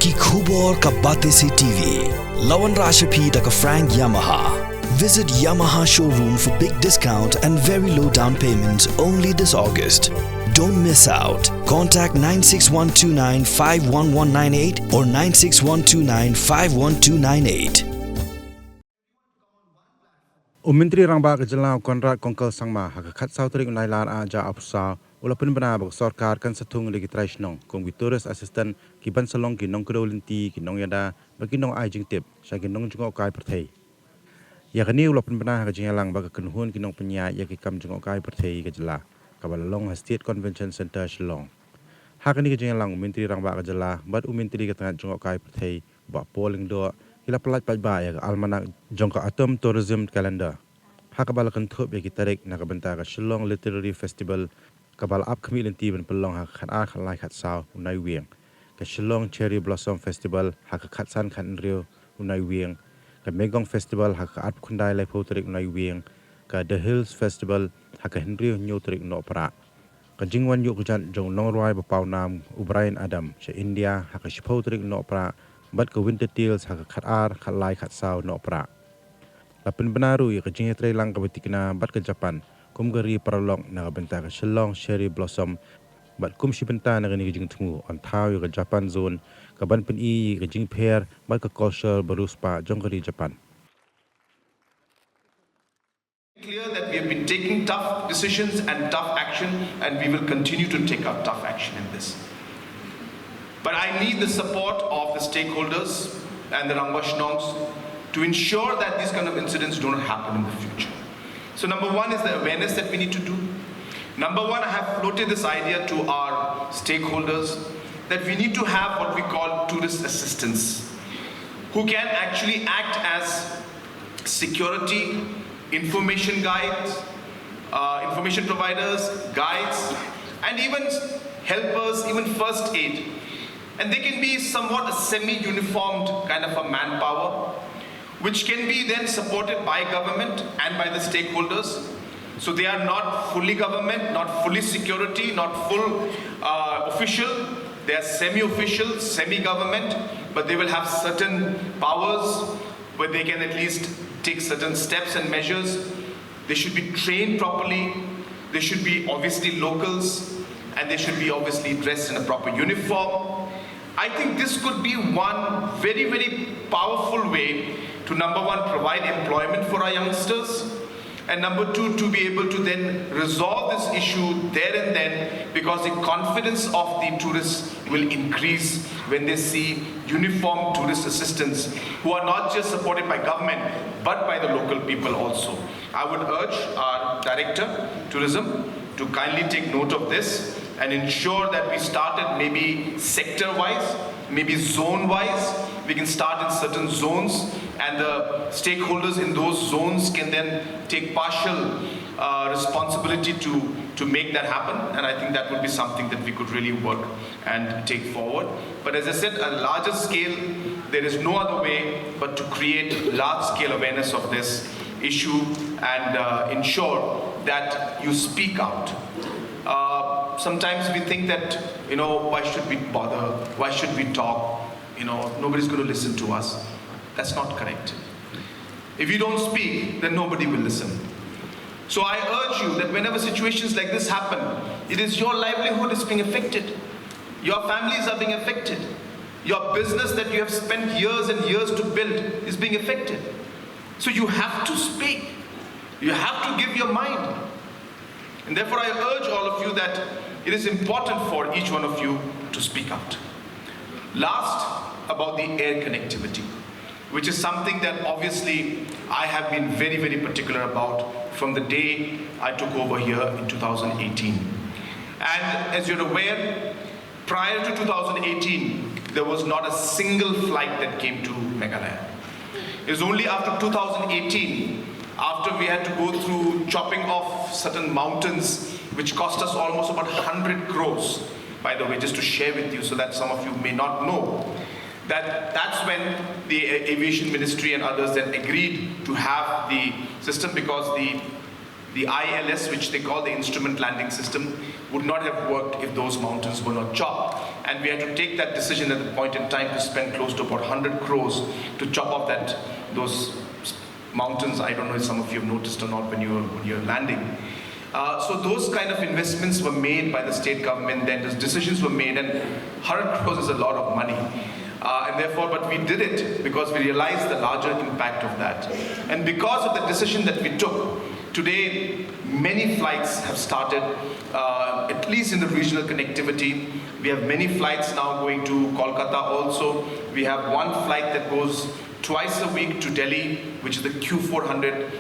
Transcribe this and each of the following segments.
ki khubor ka bate se TV. Lawan Rashapi da ka Frank Yamaha. Visit Yamaha showroom for big discount and very low down payments only this August. Don't miss out. Contact 96129-51198 or 96129-51298. Menteri Rangba Kejelau Konrad Kongkel Sangma Hakakat Sautring Nailan Aja Apsa Ulapun Bana Bak Sarkar kan Thung legi Trai Shnong Kong Victorious Assistant ki Ban Salong ki Nonggjngohkai ki Ïada bagi Nong Ajing Tip sa ki Nongjngohkai Pyrthei. Ya kini ulapun bana Kejelang bak kenhun ki Nong Penya ya ki Kam Nongjngohkai Pyrthei Kejela Kabalalong State Convention Center Shnong. Hakani Kejelang Menteri Rangba Kejela bad Menteri Ketangan Nongjngohkai Pyrthei ba polling do Kila pelat pajba ya almanak jongka atom tourism calendar. Hakabal kan thup ya kitarik na kabenta ka Shnong Literary Festival kabal up community ben pelong ha khat a khat lai khat saw unai wieng ka Shnong Cherry Blossom Festival ha ka khat san khan rio unai wieng ka Megong Festival ha ka at khundai lai photarik unai wieng ka The Hills Festival ha ka henrio nyotarik no pra ka jingwan yu kujan jong longroi ba pau nam Ubrain Adam che India ha ka shphotarik no pra But ka winter teals ha ka khat ar khat lai khat saw no pra. Lapin benaru ya ka jing Trai lang ka batikna bat ka Japan kum gari paralong na ka benta ka Shnong Cherry Blossom but kum shi benta na ka ni jing Thung on thau ya ka Japan zone ka ban pen I ka jing pair bat ka culture baruspa jong gari Japan. Clear that we have been taking tough decisions and tough action and we will continue to take up tough action in this. But I need the support of the stakeholders and the Rangba Shnongs to ensure that these kind of incidents don't happen in the future. So number one is the awareness that we need to do. Number one, I have floated this idea to our stakeholders that we need to have what we call tourist assistants who can actually act as security, information guides, information providers, guides, and even helpers, even first aid. And they can be somewhat a semi-uniformed kind of a manpower, which can be then supported by government and by the stakeholders. So they are not fully government, not fully security, not full official. They are semi-official, semi-government, but they will have certain powers where they can at least take certain steps and measures. They should be trained properly. They should be obviously locals, and they should be obviously dressed in a proper uniform. I think this could be one very, very powerful way to number one, provide employment for our youngsters, and number two, to be able to then resolve this issue there and then, because the confidence of the tourists will increase when they see uniformed tourist assistants who are not just supported by government, but by the local people also. I would urge our Director, Tourism, to kindly take note of this and ensure that we started maybe sector-wise, maybe zone-wise. We can start in certain zones and the stakeholders in those zones can then take partial responsibility to make that happen. And I think that would be something that we could really work and take forward. But as I said, at a larger scale, there is no other way but to create large-scale awareness of this issue and ensure that you speak out. Sometimes we think that, why should we bother? Why should we talk? Nobody's going to listen to us. That's not correct. If you don't speak, then nobody will listen. So I urge you that whenever situations like this happen, it is your livelihood is being affected. Your families are being affected. Your business that you have spent years and years to build is being affected. So you have to speak. You have to give your mind. And therefore I urge all of you that it is important for each one of you to speak out. Last, about the air connectivity, which is something that obviously I have been very, very particular about from the day I took over here in 2018. And as you're aware, prior to 2018, there was not a single flight that came to Meghalaya. It was only after 2018, after we had to go through chopping off certain mountains, which cost us almost about 100 crores, by the way, just to share with you so that some of you may not know, that's when the Aviation Ministry and others then agreed to have the system, because the ILS, which they call the Instrument Landing System, would not have worked if those mountains were not chopped. and we had to take that decision at the point in time to spend close to about 100 crores to chop off those mountains. I don't know if some of you have noticed or not when you're landing. So those kind of investments were made by the state government. Then those decisions were made, and 100 crores is a lot of money. And therefore, but we did it because we realized the larger impact of that. And because of the decision that we took, today many flights have started, at least in the regional connectivity. We have many flights now going to Kolkata also. We have one flight that goes twice a week to Delhi, which is the Q400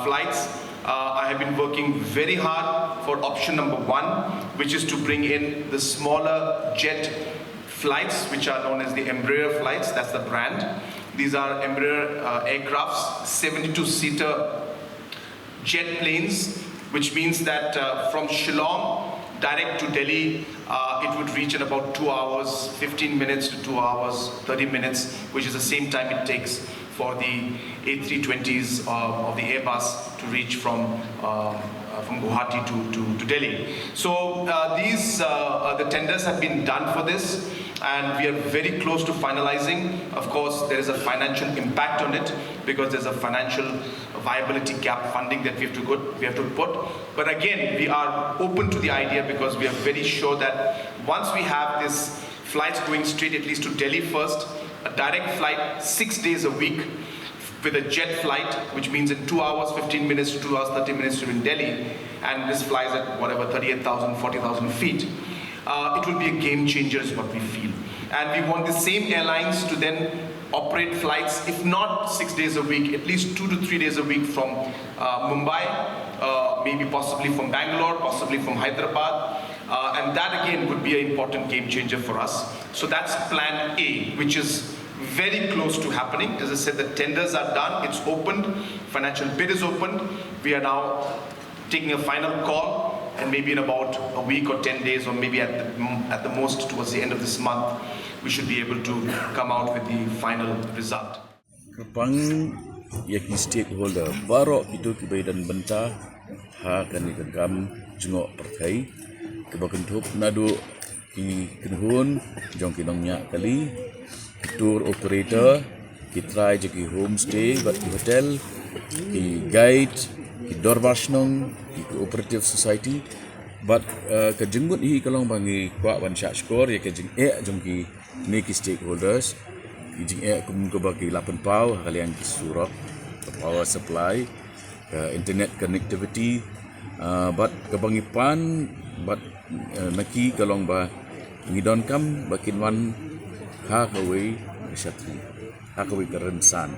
flights. I have been working very hard for option number 1, which is to bring in the smaller jet flights, which are known as the Embraer flights. That's the brand. These are Embraer aircrafts, 72-seater jet planes, which means that from Shillong direct to Delhi, it would reach in about 2 hours, 15 minutes to 2 hours, 30 minutes, which is the same time it takes for the A320s of the Airbus to reach from Guwahati to Delhi. So the tenders have been done for this, and we are very close to finalizing. Of course, there is a financial impact on it because there's a financial viability gap funding that we have to put. But again, we are open to the idea because we are very sure that once we have this flights going straight at least to Delhi first, a direct flight 6 days a week with a jet flight, which means in 2 hours, 15 minutes to 2 hours, 30 minutes to in Delhi, and this flies at whatever, 38,000, 40,000 feet. It will be a game changer is what we feel. And we want the same airlines to then operate flights, if not 6 days a week, at least 2 to 3 days a week from Mumbai, maybe possibly from Bangalore, possibly from Hyderabad. And that again would be an important game changer for us. So that's plan A, which is very close to happening. As I said, the tenders are done, it's opened, financial bid is opened. We are now taking a final call, and maybe in about a week or 10 days, or maybe at the most towards the end of this month, we should be able to come out with the final result. Kapang yaki stakeholder barok itu kibai dan bentah ha kan ikagam jengok Pyrthei kebakentup nadu ki kenhun jong ki Nongjngohkai tour operator ki Trai je ki homestay bat ki hotel ki guide ki dorbar Shnong ki cooperative society bat ke jenggut hi kalong bangi kwa wan syak skor ya ke jeng jong ki ni ki stakeholders jing kum ko bagi 8 pau kalian ki surok power supply internet connectivity but kebangipan but naki kalong ba ngidon kam bakin wan ha kawai syatri ha kawai kerensan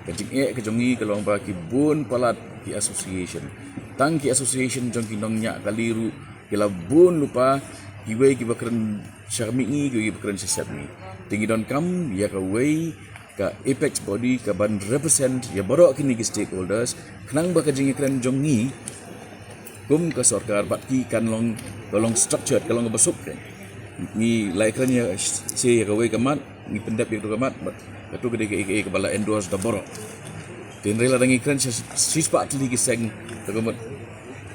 kajing kejongi kalong ba ki bun palat ki association tang ki association jong ki Nongjngohkai ru kila bun lupa ki wei ki bakren syarmi ni ki bakren syatni tinggi don kam ya kawai ka apex body ka ban represent ya borok kini ki stakeholders kenang ba kajing kren jong ni kum ka sarkar bat ki kan long structured kalong basuk kan ni laikran ya se ya kawai kamat ni pendap ya kamat bat tu gede ke kepala endorse da borok tin rela dangi kren sispa atli ki seng kamat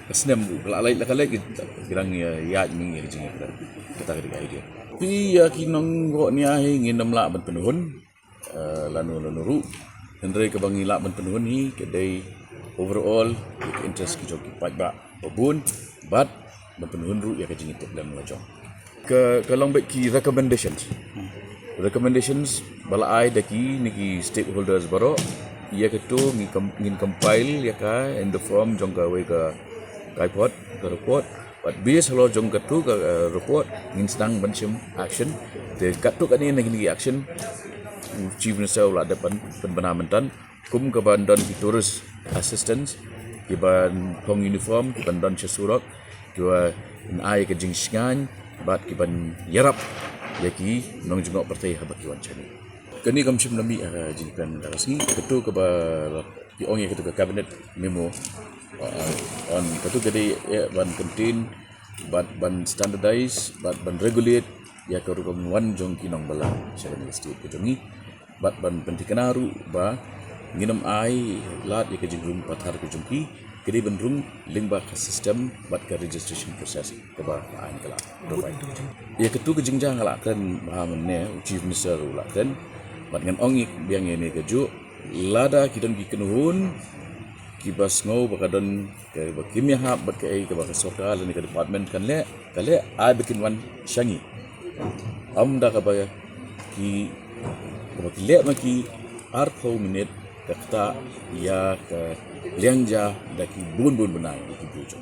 kesnem lalai lakalai kirang ya ni kajing kren kata gede idea pi ya kinong go ni ahi nginam la ban penuhun lanu ru ndre ke bangi la ban penuhun hi kedai overall ke interest ki joki pajba babun but ban penuhun ru ya ke jing problem lajong ke long back ki recommendations bala ai daki niki stakeholders baro ia ke tu ngin compile ya ka in the form jong ka we ka report but bias lo jong katu ka report ngin sedang bansim action de katu kan ni ngi action chief minister la depan penbenamentan kum ka ban don tourist assistance ki ban thong uniform ki ban don chesurok ki ai ka jing sngan bat ki ban yarap yaki Nongjngohkai Pyrthei habat ki wancani kani kam sim nami jing kan darasi katu ka ba ki ong ya katu ka cabinet memo on katu gede ban contain ban standardize ban regulate ya ka rukam wan jong kinong bala sharing state ke jongi ban pentikanaru ba nginam ai lat ye kejung pathar kejungki kedi benrung lingba ka system bat ka registration process ke ba an kala provide ye ketu kejingjang ala kan bahamne chief minister ula kan bat ngan ongi biang ini keju lada kidan bikenuhun kibas ngau bakadon ke bakimia hab bat ke ke bak sorkar ni ke department kan le kale ai bikin wan shangi amda ka ba ki bak le maki artho minute kata ya ke liangja daki bun benai di bujo